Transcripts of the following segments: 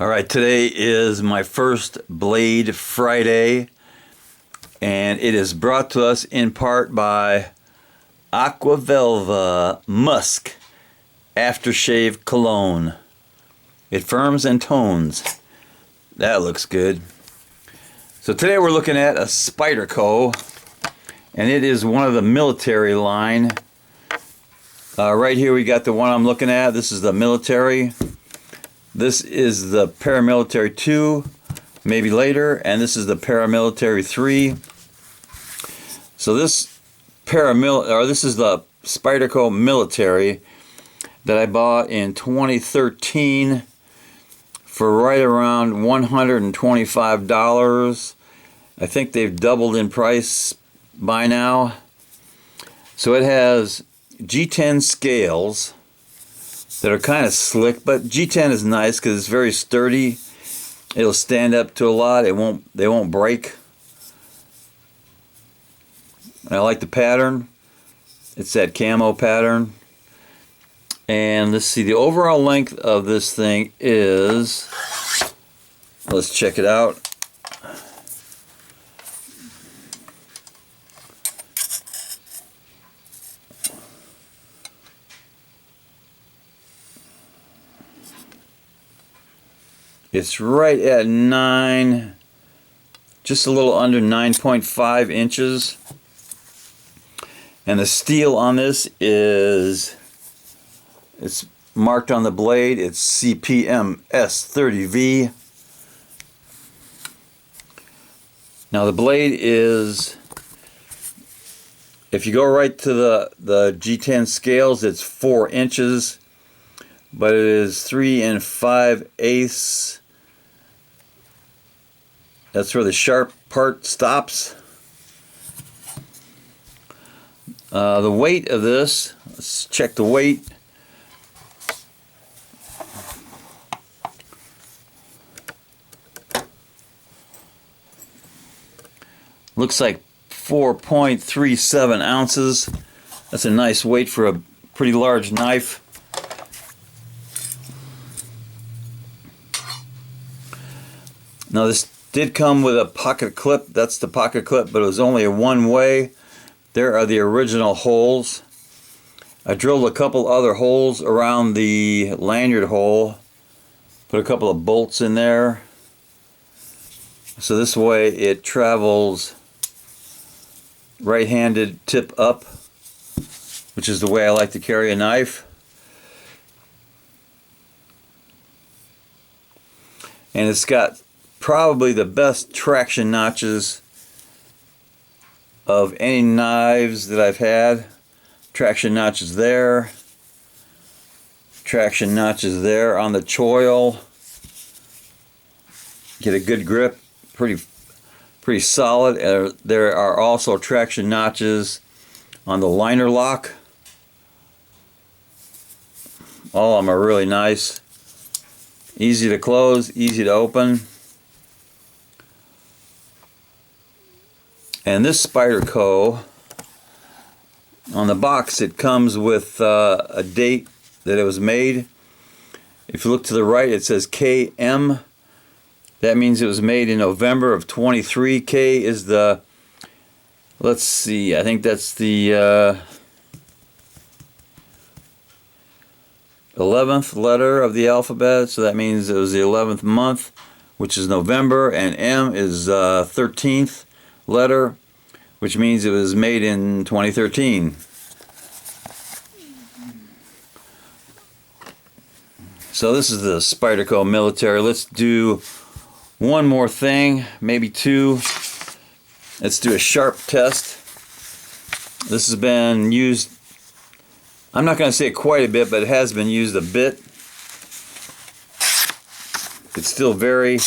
Alright, today is my first Blade Friday, and it is brought to us in part by Aquavelva Musk Aftershave Cologne. It firms and tones. That looks good. So today we're looking at a Spyderco, and it is one of the military line. Right here we got the one I'm looking at. This is the military. This is the paramilitary 2, maybe later, and this is the paramilitary 3. So this is the Spyderco military that I bought in 2013 for right around $125. I think they've doubled in price by now. So it has G10 scales that are kind of slick, but G10 is nice because it's very sturdy. It'll stand up to a lot. They won't break. And I like the pattern. It's that camo pattern. And let's see, the overall length of this thing is, let's check it out. It's right at just a little under 9.5 inches. And the steel on this it's marked on the blade, it's CPM S30V. Now the blade is, if you go right to the G10 scales, it's 4 inches, but it is 3 5/8. That's where the sharp part stops. The weight of this, let's check the weight. Looks like 4.37 ounces. That's a nice weight for a pretty large knife. Now this did come with a pocket clip. That's the pocket clip, but it was only a one-way. There are the original holes. I drilled a couple other holes around the lanyard hole. Put a couple of bolts in there. So this way it travels right-handed tip up, which is the way I like to carry a knife. And it's got probably the best traction notches of any knives that I've had. Traction notches there. Traction notches there on the choil. Get a good grip. Pretty solid. There are also traction notches on the liner lock. All of them are really nice. Easy to close, easy to open. And this Spyderco, on the box it comes with a date that it was made. If you look to the right, it says KM. That means it was made in November of 23. K is the, let's see, I think that's the 11th letter of the alphabet. So that means it was the 11th month, which is November, and M is 13th letter, which means it was made in 2013. So this is the Spyderco military. Let's do one more thing, maybe two. Let's do a sharp test. This has been used, I'm not going to say quite a bit, but it has been used a bit. It's still very,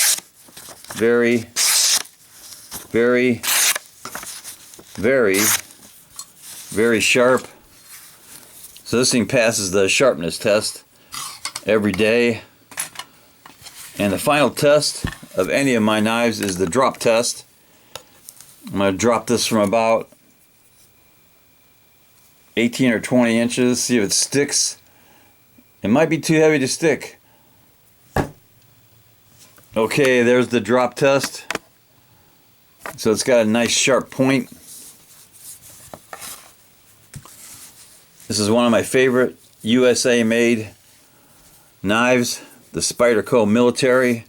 very, very, very, very sharp. So this thing passes the sharpness test every day. And the final test of any of my knives is the drop test. I'm going to drop this from about 18 or 20 inches, see if it sticks. It might be too heavy to stick. Okay, there's the drop test. So it's got a nice sharp point. This is one of my favorite USA made knives, the Spyderco Military.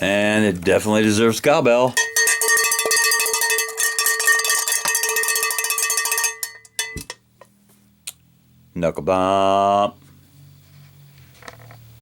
And it definitely deserves cowbell. Knuckle bump.